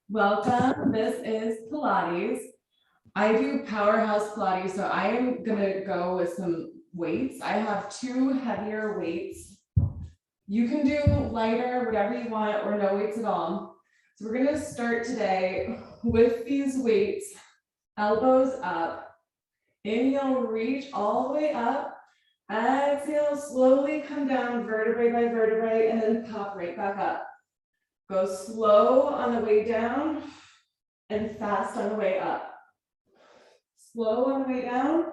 Welcome. This is Pilates. I do Powerhouse Pilates, so I am gonna go with some weights. I have two heavier weights. You can do lighter, whatever you want, or no weights at all. So we're gonna start today with these weights, elbows up. Inhale, reach all the way up. Exhale, slowly come down vertebrae by vertebrae, and then pop right back up. Go slow on the way down and fast on the way up. Slow on the way down,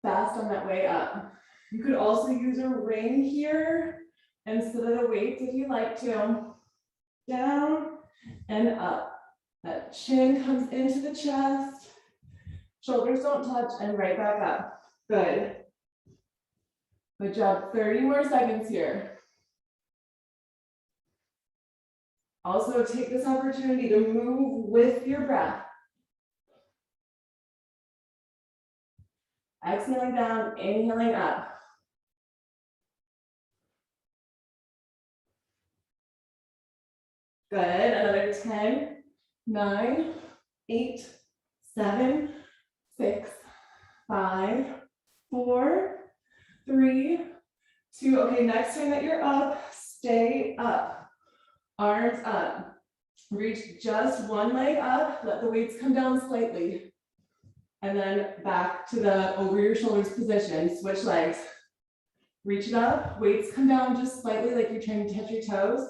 fast on that way up. You could also use a ring here instead of the weights if you like to. Down and up. That chin comes into the chest. Shoulders don't touch and right back up. Good. Good job. 30 more seconds here. Also, take this opportunity to move with your breath. Exhaling down, inhaling up. Good. Another 10, 9, 8, 7, 6, 5, 4, 3, 2. Okay, next time that you're up, stay up. Arms up. Reach just one leg up. Let the weights come down slightly. And then back to the over your shoulders position. Switch legs. Reach it up. Weights come down just slightly like you're trying to touch your toes.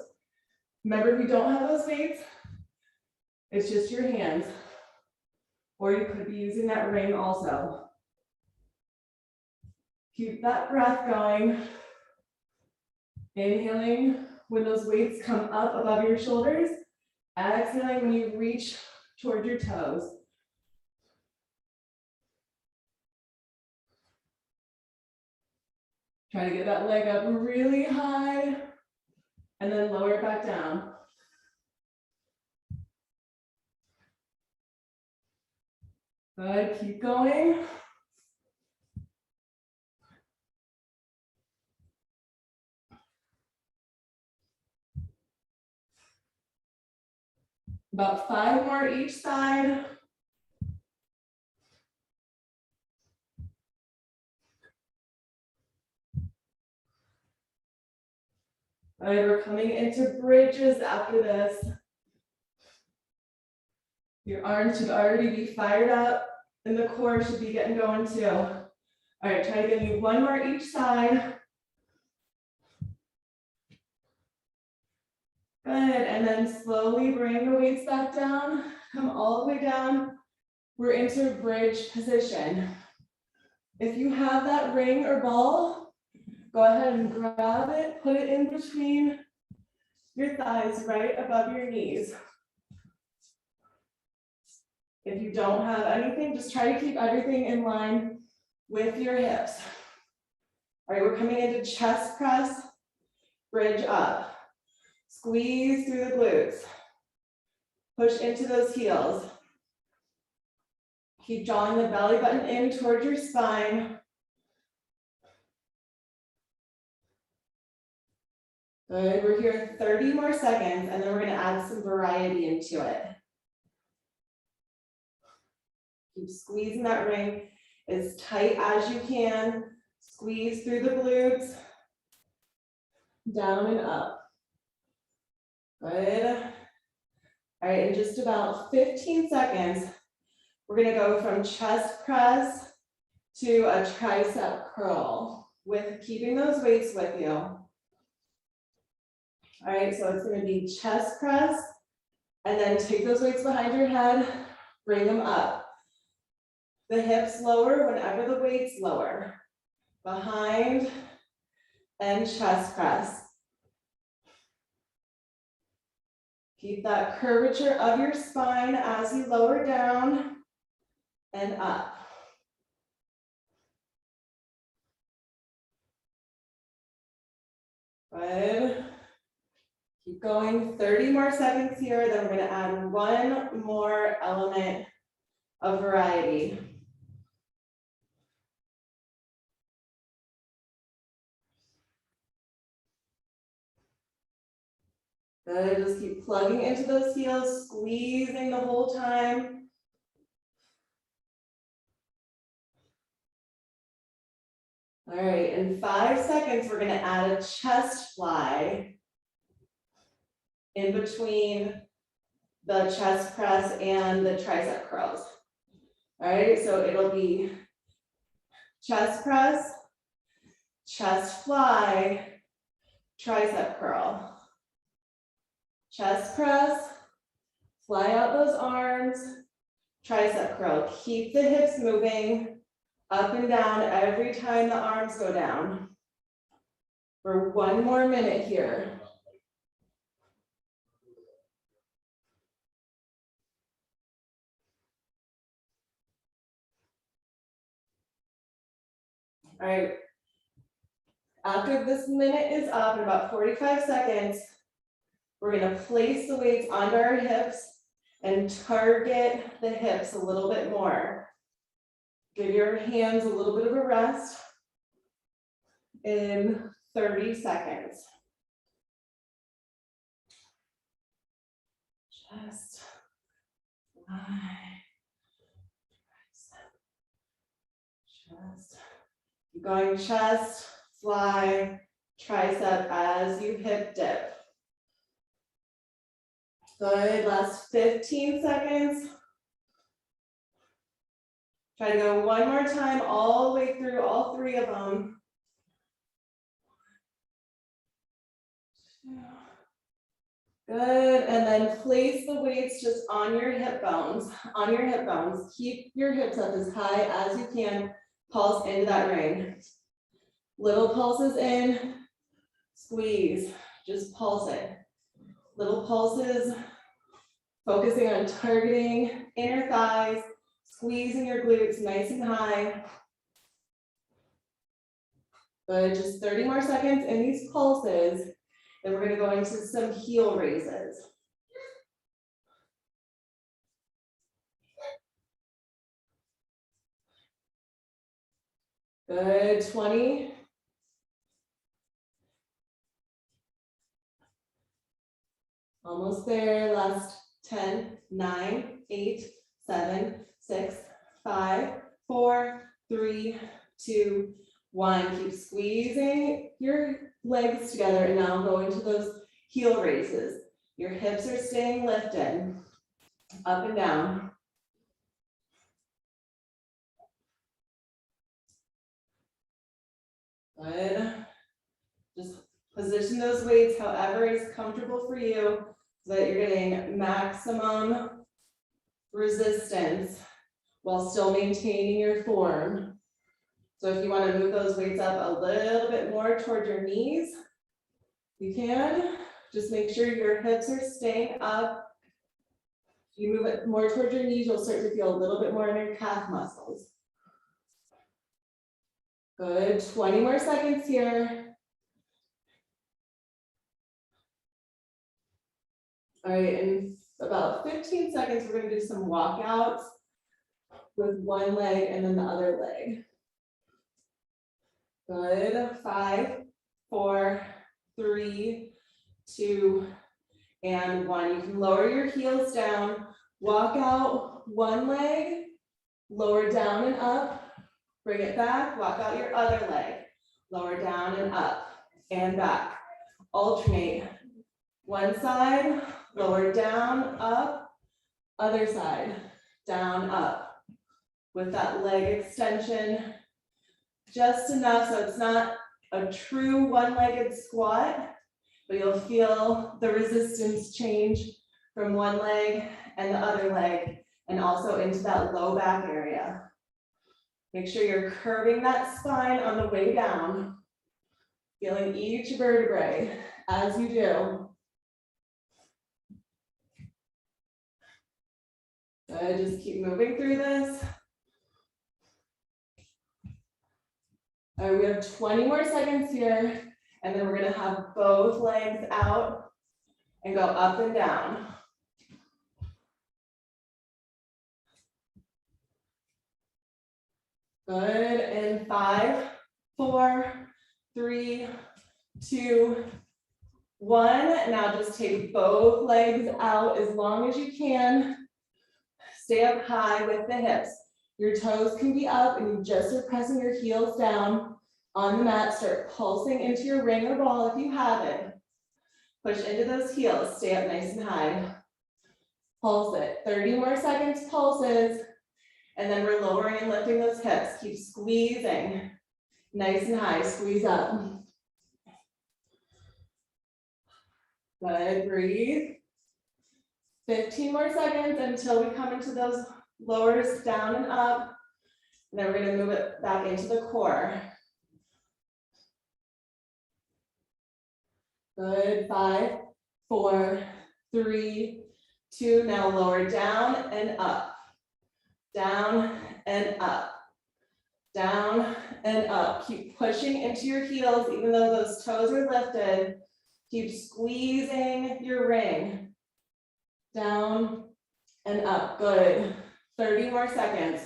Remember, if you don't have those weights, it's just your hands. Or you could be using that ring also. Keep that breath going. Inhaling when those weights come up above your shoulders. Exhaling when you reach toward your toes. Try to get that leg up really high and then lower it back down. Good, keep going. About 5 more each side. All right, we're coming into bridges after this. Your arms should already be fired up and the core should be getting going too. All right, try to give me 1 more each side. Good, and then slowly bring the weights back down. Come all the way down. We're into bridge position. If you have that ring or ball, go ahead and grab it, put it in between your thighs, right above your knees. If you don't have anything, just try to keep everything in line with your hips. All right, we're coming into chest press, bridge up. Squeeze through the glutes. Push into those heels. Keep drawing the belly button in towards your spine. Good, we're here 30 more seconds, and then we're gonna add some variety into it. Keep squeezing that ring as tight as you can. Squeeze through the glutes. Down and up. Good. All right, in just about 15 seconds, we're gonna go from chest press to a tricep curl with keeping those weights with you. All right, so it's gonna be chest press, and then take those weights behind your head, bring them up. The hips lower whenever the weight's lower. Behind and chest press. Keep that curvature of your spine as you lower down and up. Good. Keep going, 30 more seconds here, then we're gonna add 1 more element of variety. Good, just keep plugging into those heels, squeezing the whole time. All right, in 5 seconds, we're gonna add a chest fly in between the chest press and the tricep curls. All right, so it'll be chest press, chest fly, tricep curl. Chest press, fly out those arms, tricep curl. Keep the hips moving up and down every time the arms go down. For 1 more minute here. All right. After this minute is up, in about 45 seconds, we're gonna place the weights onto our hips and target the hips a little bit more. Give your hands a little bit of a rest in 30 seconds. Chest, fly, chest. Keep going, chest, fly, tricep as you hip dip. Good, last 15 seconds. Try to go 1 more time, all the way through all 3 of them. Good, and then place the weights just on your hip bones, Keep your hips up as high as you can, pulse into that ring. Little pulses in, squeeze, just pulse it. Little pulses, focusing on targeting inner thighs, squeezing your glutes nice and high. Good, just 30 more seconds in these pulses. Then we're gonna go into some heel raises. Good, 20. Almost there, last 10, 9, 8, 7, 6, 5, 4, 3, 2, 1. Keep squeezing your legs together and now go into those heel raises. Your hips are staying lifted, up and down. Good. Just position those weights however is comfortable for you so that you're getting maximum resistance while still maintaining your form. So if you want to move those weights up a little bit more toward your knees, you can. Just make sure your hips are staying up. If you move it more toward your knees, you'll start to feel a little bit more in your calf muscles. Good, 20 more seconds here. All right, in about 15 seconds, we're gonna do some walkouts with one leg and then the other leg. Good, 5, 4, 3, 2, and 1. You can lower your heels down, walk out one leg, lower down and up, bring it back, walk out your other leg, lower down and up and back. Alternate. One side, lower down, up, other side, down, up. With that leg extension, just enough so it's not a true one-legged squat, but you'll feel the resistance change from one leg and the other leg and also into that low back area. Make sure you're curving that spine on the way down, feeling each vertebrae as you do. Good, just keep moving through this. All right, we have 20 more seconds here, and then we're gonna have both legs out and go up and down. Good, in 5, 4, 3, 2, 1. Now just take both legs out as long as you can. Stay up high with the hips. Your toes can be up and you just are pressing your heels down on the mat. Start pulsing into your ring or ball if you have it. Push into those heels. Stay up nice and high. Pulse it. 30 more seconds, pulses. And then we're lowering and lifting those hips. Keep squeezing. Nice and high. Squeeze up. Good. Breathe. 15 more seconds until we come into those lowers down and up. And then we're going to move it back into the core. Good. 5, 4, 3, 2. Now lower down and up. Down and up. Down and up. Keep pushing into your heels even though those toes are lifted. Keep squeezing your ring. Down and up. Good. 30 more seconds.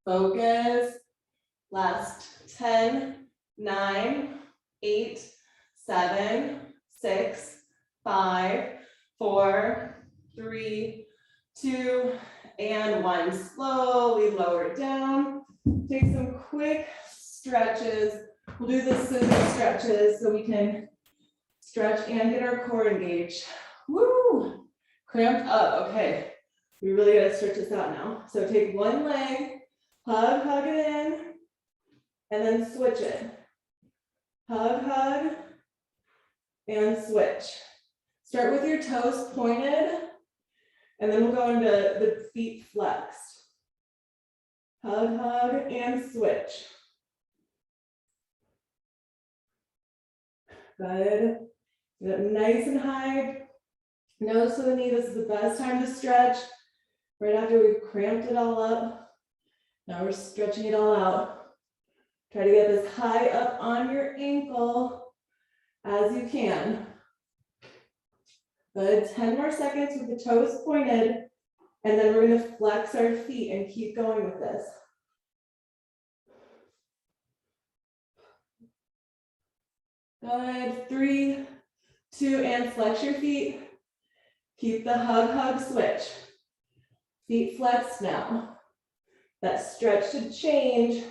Focus. Last 10, 9, 8, 7, 6, 5, 4, 3, 2, and 1. Slowly lower it down. Take some quick stretches. We'll do the scissor stretches so we can stretch and get our core engaged. Woo! Cramped up. Okay. We really gotta stretch this out now. So take one leg, hug it in, and then switch it. Hug, and switch. Start with your toes pointed, and then we'll go into the feet flexed. Hug, and switch. Good. Get up nice and high. Nose to the knee. This is the best time to stretch. Right after we've cramped it all up. Now we're stretching it all out. Try to get as high up on your ankle as you can. Good. 10 more seconds with the toes pointed. And then we're going to flex our feet and keep going with this. Good. 3, 2, and flex your feet. Keep the hug, switch. Feet flexed now. That stretch should change,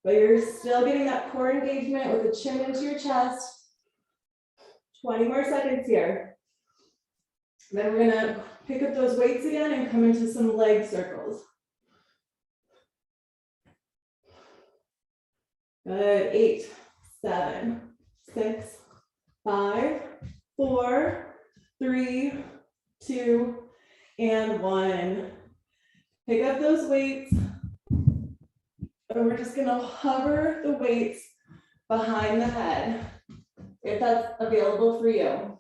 but you're still getting that core engagement with the chin into your chest. 20 more seconds here. Then we're gonna pick up those weights again and come into some leg circles. Good. 8, 7, 6, 5, 4, 3, 2, and 1. Pick up those weights. And we're just gonna hover the weights behind the head, if that's available for you.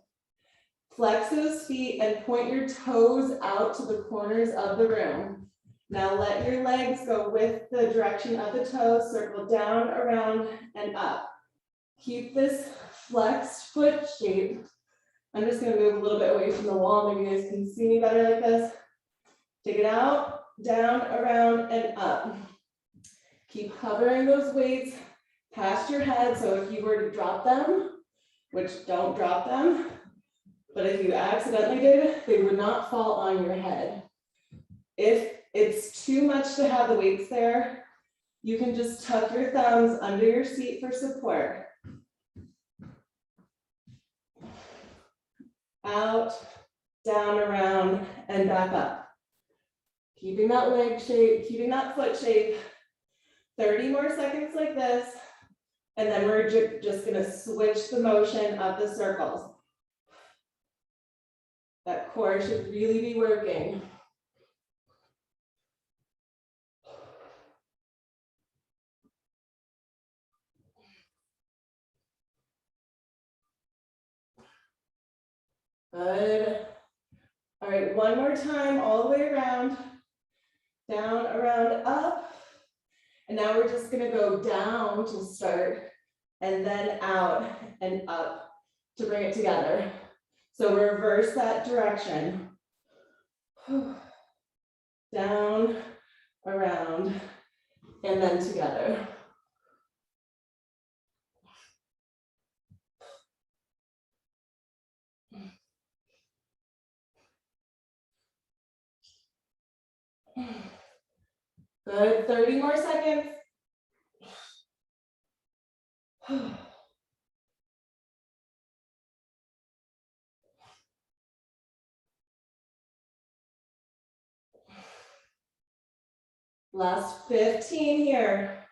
Flex those feet and point your toes out to the corners of the room. Now let your legs go with the direction of the toes, circle down, around, and up. Keep this flexed foot shape. I'm just gonna move a little bit away from the wall. Maybe you guys can see me better like this. Take it out, down, around, and up. Keep hovering those weights past your head. So if you were to drop them, which don't drop them, but if you accidentally did, they would not fall on your head. If it's too much to have the weights there, you can just tuck your thumbs under your seat for support. Out, down, around, and back up. Keeping that leg shape, keeping that foot shape. 30 more seconds like this, and then we're just gonna switch the motion of the circles. That core should really be working. Good. All right, one more time, all the way around. Down, around, up. And now we're just gonna go down to start, and then out and up to bring it together. So reverse that direction. Down, around, and then together. Good, 30 more seconds. Last 15 here.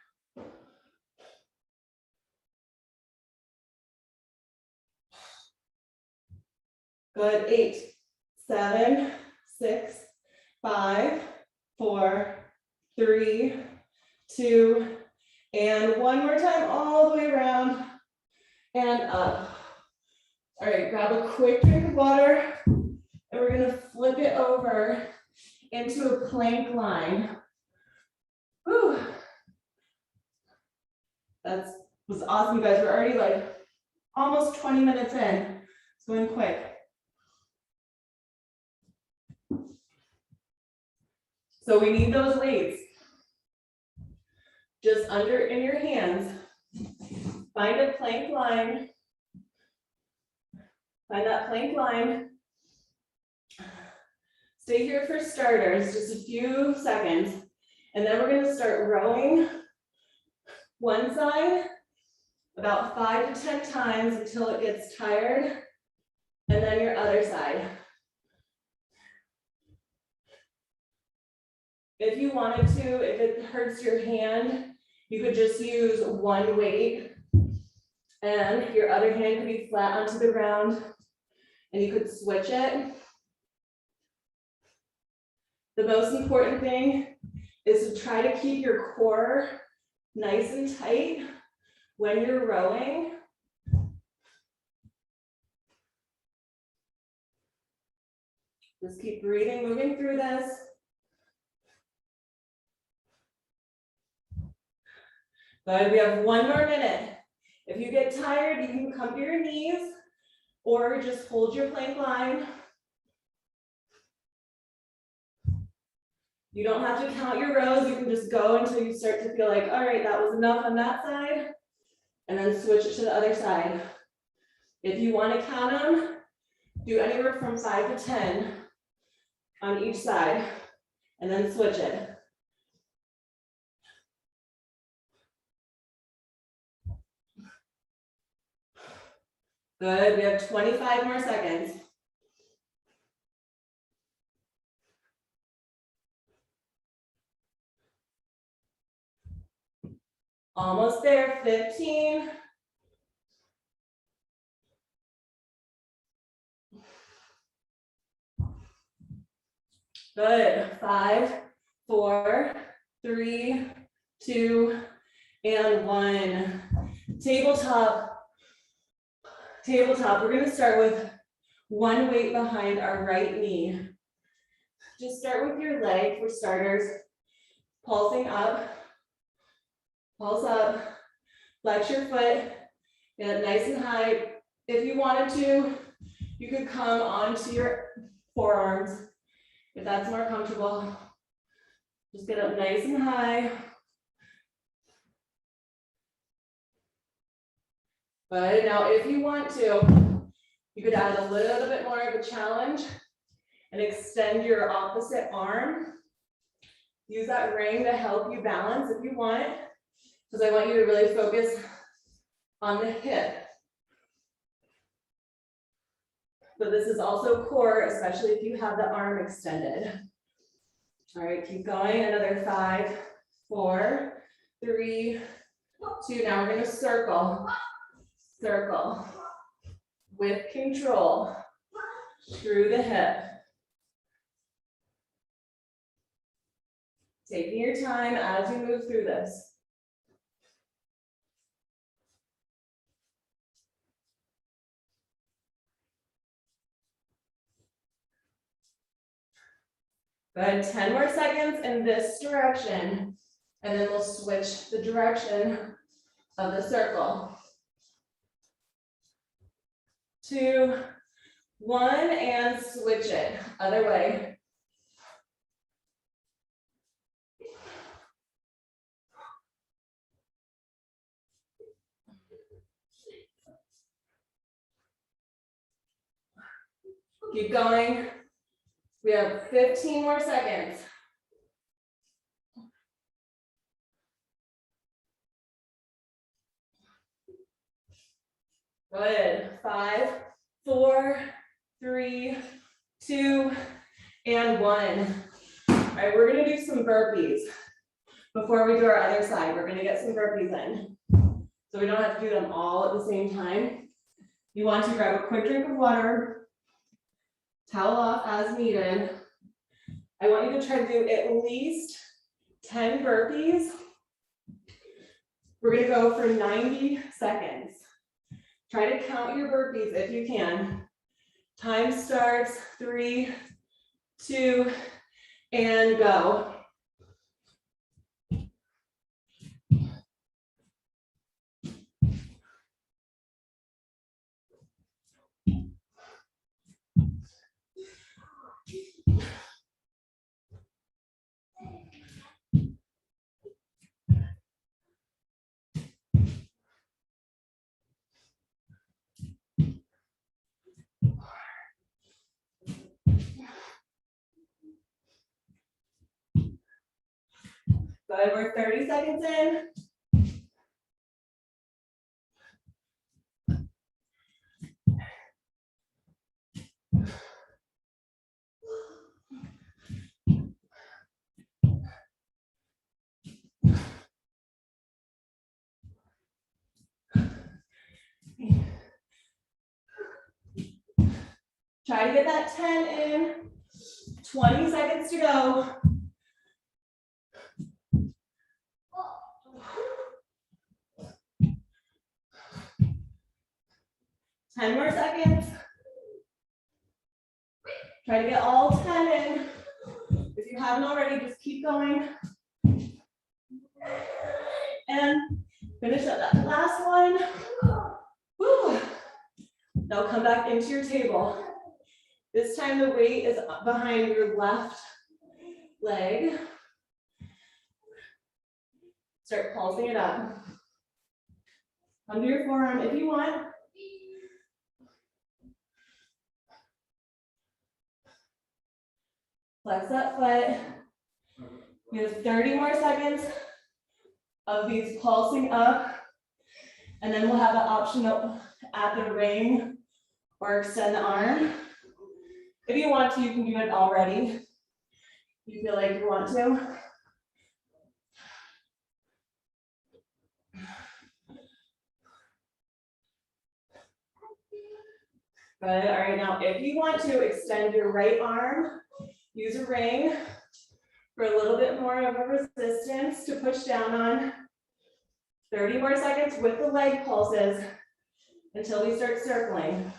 Good, 8, 7, 6, 5, 4, 3, 2, and one more time all the way around and up. All right, grab a quick drink of water, and we're gonna flip it over into a plank line. Whew. That was awesome, you guys. We're already like almost 20 minutes in. It's going quick. So we need those weights just under in your hands. Find a plank line. Find that plank line. Stay here for starters, just a few seconds. And then we're gonna start rowing one side about 5 to 10 times until it gets tired. And then your other side. If you wanted to, if it hurts your hand, you could just use one weight and your other hand could be flat onto the ground and you could switch it. The most important thing is to try to keep your core nice and tight when you're rowing. Just keep breathing, moving through this. Good, we have 1 more minute. If you get tired, you can come to your knees or just hold your plank line. You don't have to count your rows. You can just go until you start to feel like, all right, that was enough on that side, and then switch it to the other side. If you want to count them, do anywhere from 5 to 10 on each side, and then switch it. Good, we have 25 more seconds. Almost there, 15. Good, 5, 4, 3, 2, and 1. Tabletop. Tabletop, we're gonna start with one weight behind our right knee. Just start with your leg for starters. Pulsing up, pulse up, flex your foot, get it nice and high. If you wanted to, you could come onto your forearms if that's more comfortable. Just get up nice and high. Good, now if you want to, you could add a little bit more of a challenge and extend your opposite arm. Use that ring to help you balance if you want, because I want you to really focus on the hip. But this is also core, especially if you have the arm extended. All right, keep going, another 5, 4, 3, 2. Now we're gonna circle, circle with control through the hip. Taking your time as you move through this. Good, 10 more seconds in this direction, and then we'll switch the direction of the circle. 2, 1, and switch it, other way. Keep going. We have 15 more seconds. Good. 5, 4, 3, 2, and 1. All right, we're gonna do some burpees. Before we do our other side, we're gonna get some burpees in. So we don't have to do them all at the same time. You want to grab a quick drink of water, towel off as needed. I want you to try to do at least 10 burpees. We're gonna go for 90 seconds. Try to count your burpees if you can. Time starts, 3, 2, and go. Good, we're 30 seconds in. Try to get that 10 in. 20 seconds to go. Ten more seconds. Try to get all 10 in. If you haven't already, just keep going. And finish up that last one. Woo. Now come back into your table. This time the weight is behind your left leg. Start pulsing it up. Under your forearm if you want. Flex that foot. We have 30 more seconds of these pulsing up. And then we'll have the option to add the ring or extend the arm. If you want to, you can do it already. You feel like you want to. Good, all right, now if you want to extend your right arm, use a ring for a little bit more of a resistance to push down on. 30 more seconds with the leg pulses until we start circling.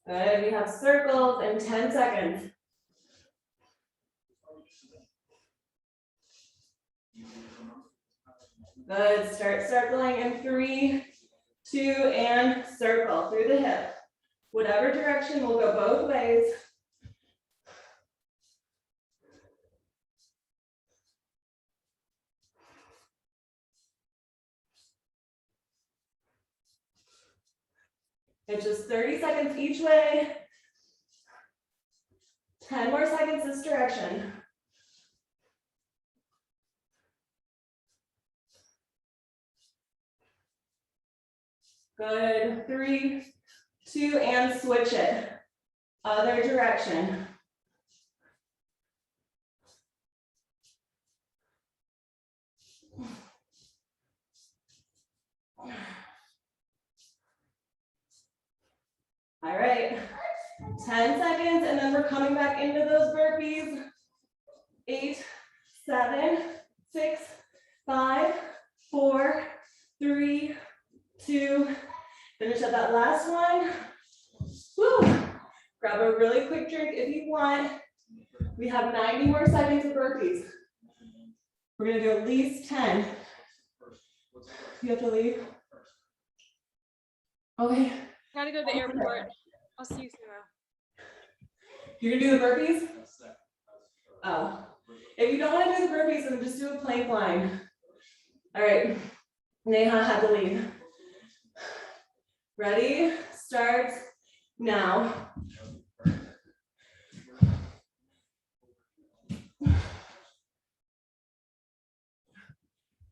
Good, we have circles in 10 seconds. Good, start circling in 3, 2, and circle through the hip. Whatever direction, we'll go both ways. It's just 30 seconds each way. 10 more seconds this direction. Good, 3, 2, and switch it. Other direction. All right, 10 seconds, and then we're coming back into those burpees. 8, 7, 6, 5, 4, 3, 2, finish up that last one. Woo. Grab a really quick drink if you want. We have 90 more seconds of burpees. We're gonna do at least 10. You have to leave? Okay. Gotta go to the airport. I'll see you soon. You're gonna do the burpees? Oh, If you don't want to do the burpees, then just do a plank line. All right, Neha had to leave. Ready? Start now.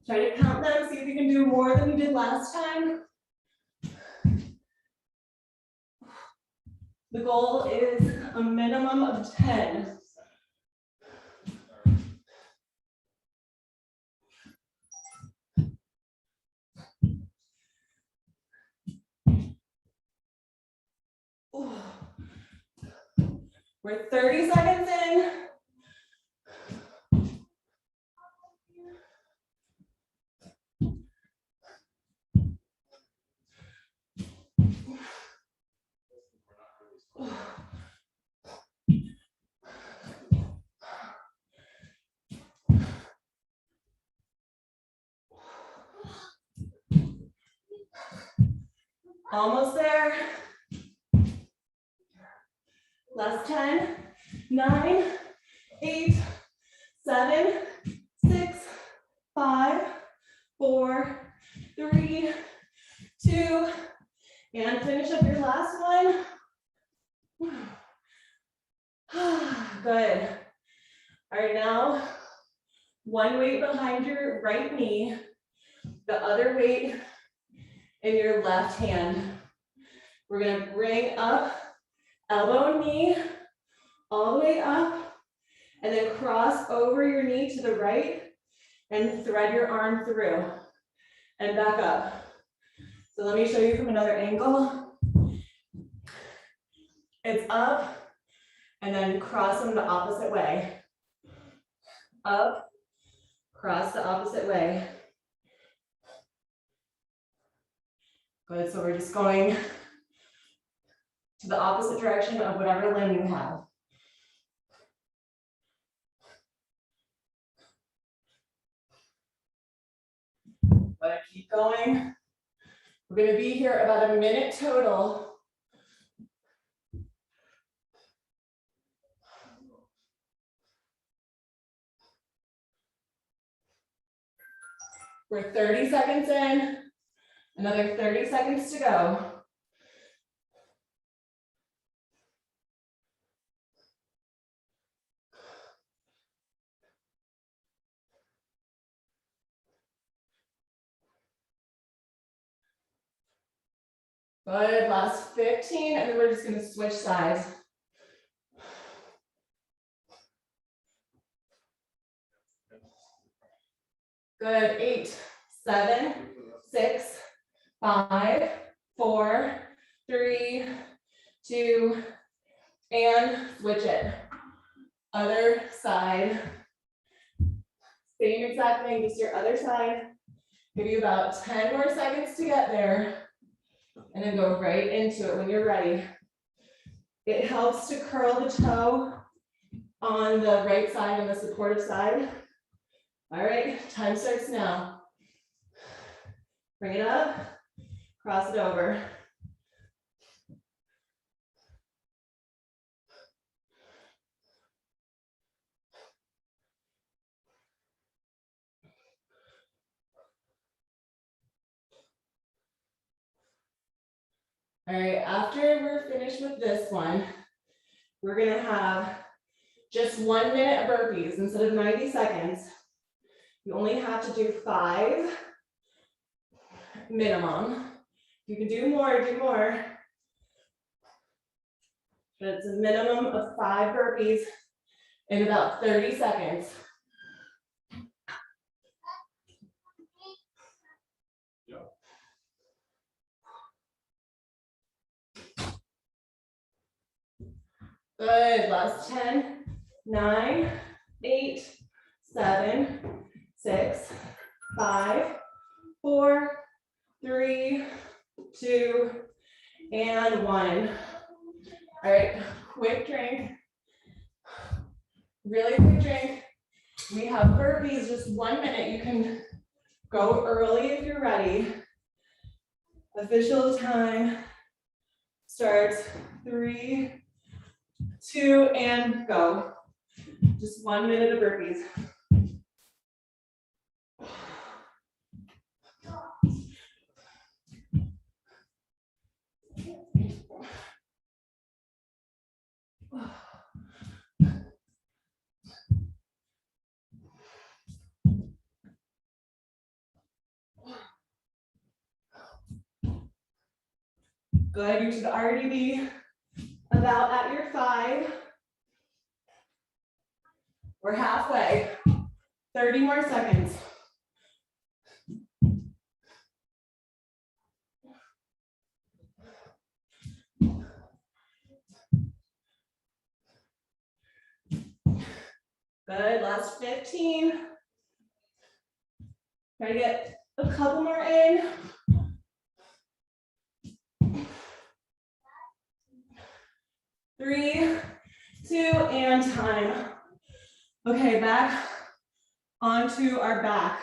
Try to count them, see if you can do more than you did last time. The goal is a minimum of 10. Ooh. We're 30 seconds in. Almost there. Last 10, 9, 8, 7, 6, 5, 4, 3, 2, and finish up your last one. Good. All right, now one weight behind your right knee, the other weight in your left hand. We're gonna bring up elbow and knee all the way up, and then cross over your knee to the right and thread your arm through and back up. So let me show you from another angle. It's up and then cross them the opposite way. Up, cross the opposite way. Good, so we're just going to the opposite direction of whatever limb you have. But keep going. We're going to be here about a minute total. We're 30 seconds in, another 30 seconds to go. Good, last 15, and then we're just gonna switch sides. Good, 8, 7, 6, 5, 4, 3, 2, and switch it. Other side. Same exact thing, just your other side. Give you about 10 more seconds to get there. And then go right into it when you're ready. It helps to curl the toe on the right side and the supportive side. All right, time starts now. Bring it up, cross it over. All right, after we're finished with this one, we're gonna have just 1 minute of burpees instead of 90 seconds. You only have to do 5 minimum. You can do more, do more. But it's a minimum of 5 burpees in about 30 seconds. Good, last 10, 9, 8, 7, 6, 5, 4, 3, 2, and 1. All right, quick drink. Really quick drink. We have burpees, just 1 minute. You can go early if you're ready. Official time starts 3, 2, and go. Just 1 minute of burpees. Good, you should already be about at your 5. We're halfway, 30 more seconds. Good, last 15. Try to get a couple more in. 3, 2, and time. Okay, back onto our back.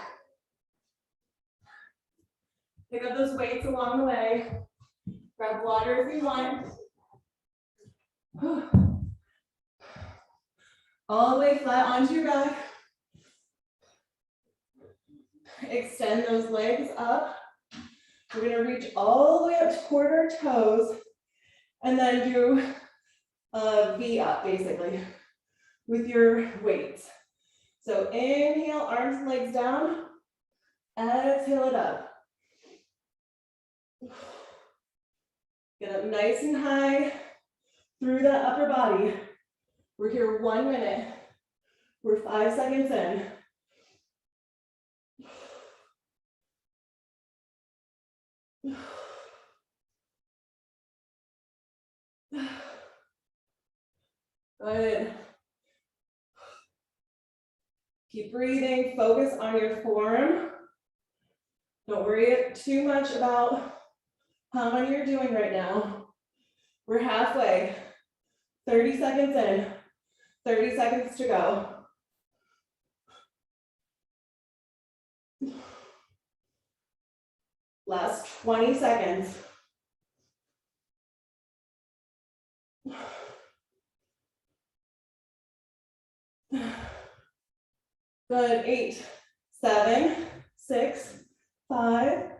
Pick up those weights along the way. Grab water if you want. All the way flat onto your back. Extend those legs up. We're gonna reach all the way up toward our toes and then do a V up basically with your weights. So inhale, arms and legs down. Exhale it up. Get up nice and high through that upper body. We're here 1 minute. We're 5 seconds in. Good. Keep breathing, focus on your form. Don't worry too much about how many you're doing right now. We're halfway, 30 seconds in, 30 seconds to go. Last 20 seconds. Good, 8, 7, 6, 5,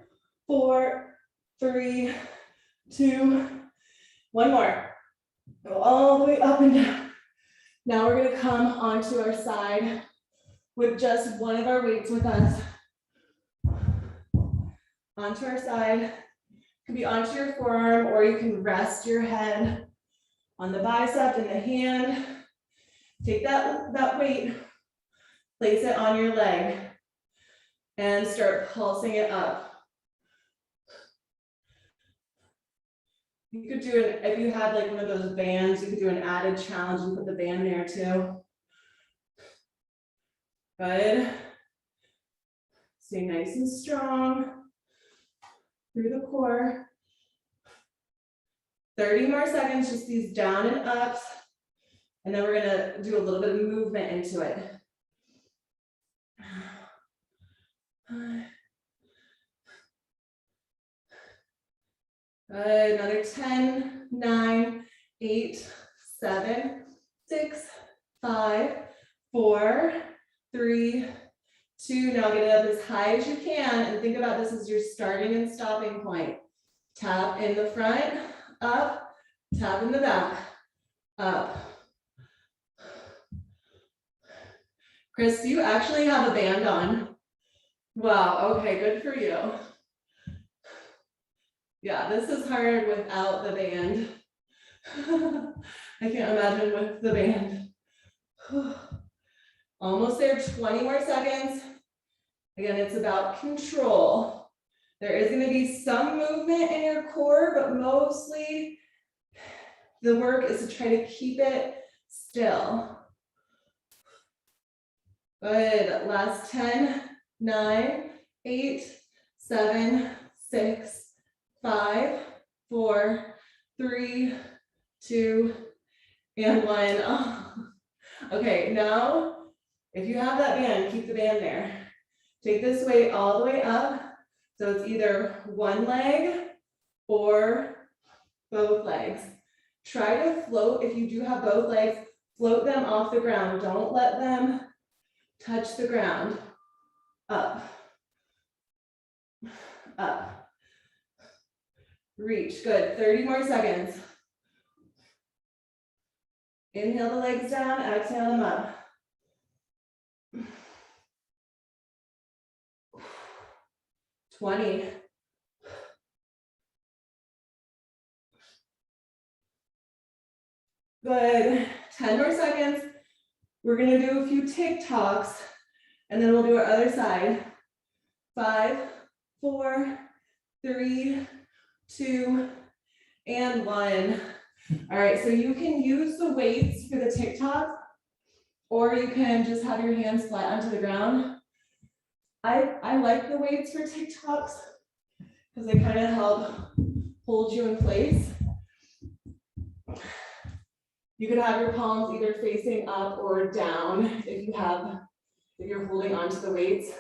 4, 3, 2, 1 more. Go all the way up and down. Now we're gonna come onto our side with just one of our weights with us. Onto our side. It could be onto your forearm, or you can rest your head on the bicep and the hand. Take that weight, place it on your leg, and start pulsing it up. You could do it, if you had like one of those bands, you could do an added challenge and put the band there too. Good. Stay nice and strong through the core. 30 more seconds, just these down and ups. And then we're gonna do a little bit of movement into it. Good, another 10, 9, 8, 7, 6, 5, 4, 3, 2. Now get it up as high as you can and think about this as your starting and stopping point. Tap in the front, up, tap in the back, up. Chris, do you actually have a band on? Wow, okay, good for you. Yeah, this is hard without the band. I can't imagine with the band. Almost there, 20 more seconds. Again, it's about control. There is going to be some movement in your core, but mostly the work is to try to keep it still. Good, last 10, 9, 8, 7, 6, 5, 4, 3, 2, and 1. Oh. Okay, now, if you have that band, keep the band there. Take this weight all the way up. So it's either one leg or both legs. Try to float, if you do have both legs, Float them off the ground. Don't let them touch the ground. Up, up. Reach, good, 30 more seconds. Inhale the legs down, exhale them up. Twenty. Good, 10 more seconds. We're gonna do a few TikToks and then we'll do our other side. 5, 4, 3, 2, and 1. All right, so you can use the weights for the TikTok, or you can just have your hands flat onto the ground. I like the weights for TikToks because they kind of help hold you in place. You could have your palms either facing up or down if you're holding onto the weights.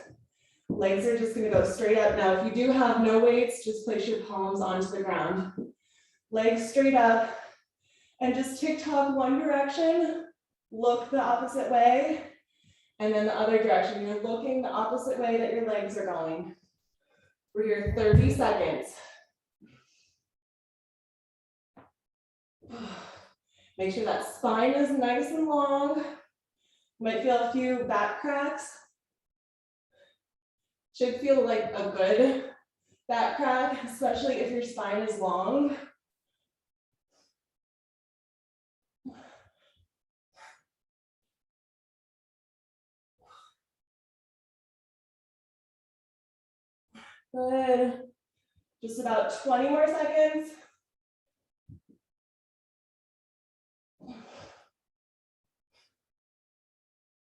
Legs are just gonna go straight up. Now, if you do have no weights, just place your palms onto the ground. Legs straight up, and just TikTok one direction, look the opposite way, and then the other direction. You're looking the opposite way that your legs are going. For your 30 seconds. Make sure that spine is nice and long. You might feel a few back cracks. Should feel like a good back crack, especially if your spine is long. Good. Just about 20 more seconds.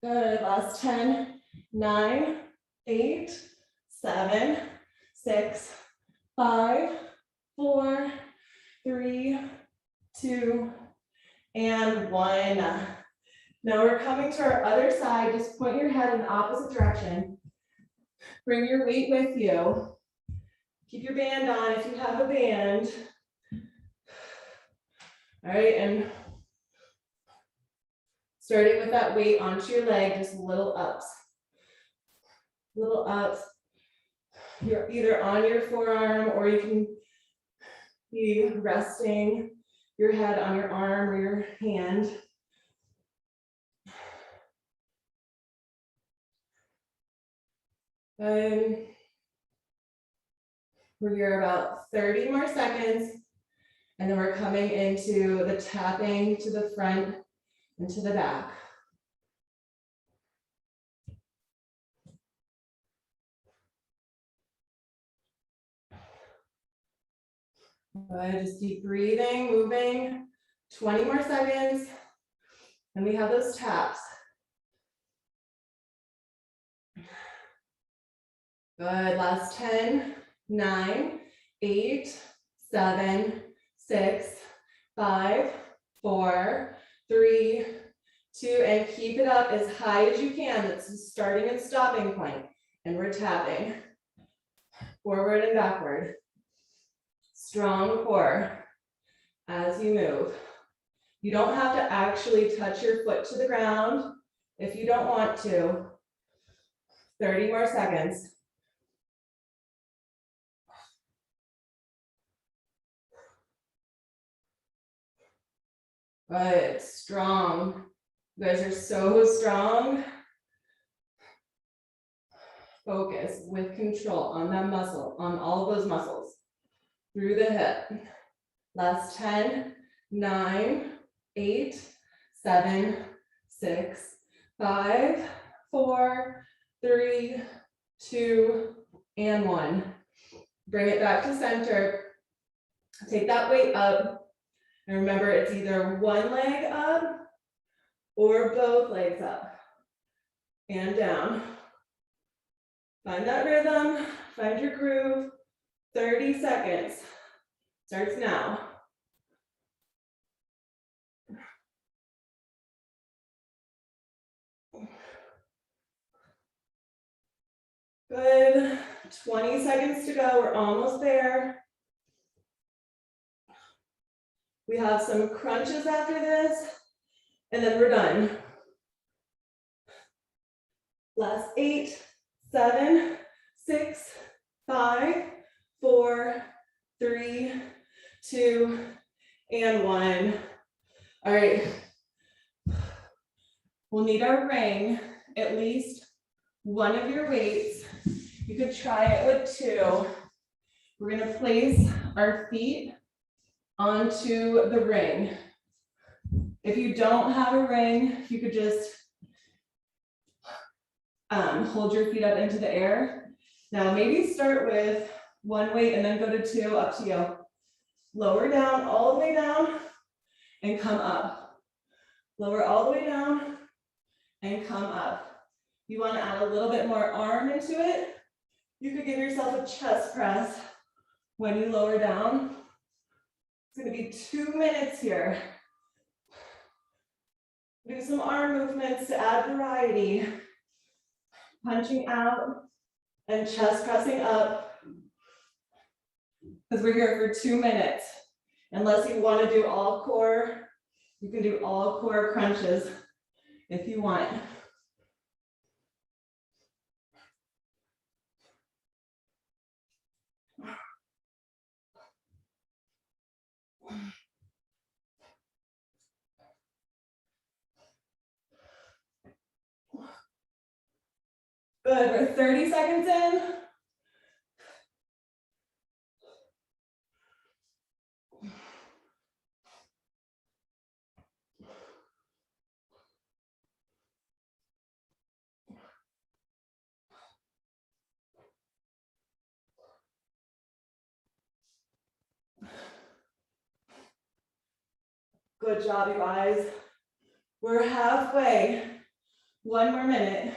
Good. Last 10, 9, 8, 7, 6, 5, 4, 3, 2, and 1. Now we're coming to our other side. Just point your head in the opposite direction. Bring your weight with you. Keep your band on if you have a band. All right, and starting with that weight onto your leg, just little ups. Little ups. You're either on your forearm or you can be resting your head on your arm or your hand. Good. We're here about 30 more seconds, and then we're coming into the tapping to the front and to the back. Good, just keep breathing, moving. 20 more seconds, and we have those taps. Good, last 10, 9, 8, 7, 6, 5, 4, 3, 2, and keep it up as high as you can. That's the starting and stopping point. And we're tapping forward and backward. Strong core as you move. You don't have to actually touch your foot to the ground if you don't want to. 30 more seconds. Good, strong. You guys are so strong. Focus with control on that muscle, on all of those muscles. Through the hip. Last 10, 9, 8, 7, 6, 5, 4, 3, 2, and 1. Bring it back to center. Take that weight up. And remember, it's either one leg up or both legs up and down. Find that rhythm, find your groove. 30 seconds. Starts now. Good. 20 seconds to go. We're almost there. We have some crunches after this, And then we're done. Last 8, 7, 6, 5, 4, 3, 2, and 1. All right. We'll need our ring, at least one of your weights. You could try it with 2. We're gonna place our feet onto the ring. If you don't have a ring, you could just hold your feet up into the air. Now maybe start with 1 weight and then go to 2, up to you. Lower down, all the way down, and come up. Lower all the way down, and come up. You want to add a little bit more arm into it. You could give yourself a chest press when you lower down. It's going to be 2 minutes here. Do some arm movements to add variety. Punching out and chest pressing up. Because we're here for 2 minutes. Unless you want to do all core, you can do all core crunches if you want. Good, we're 30 seconds in. Good job, you guys. We're halfway. 1 more minute.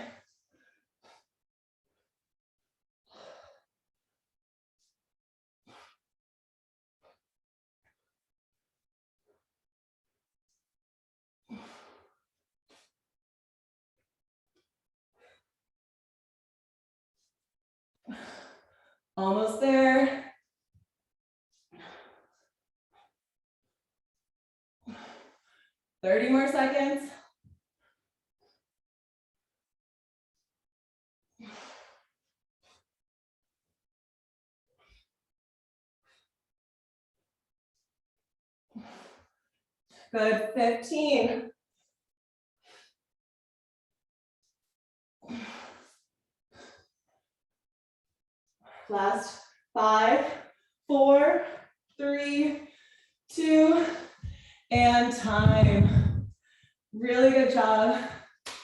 Almost there. Thirty more seconds. Good, 15. Last 5, 4, 3, 2, and time. Really good job.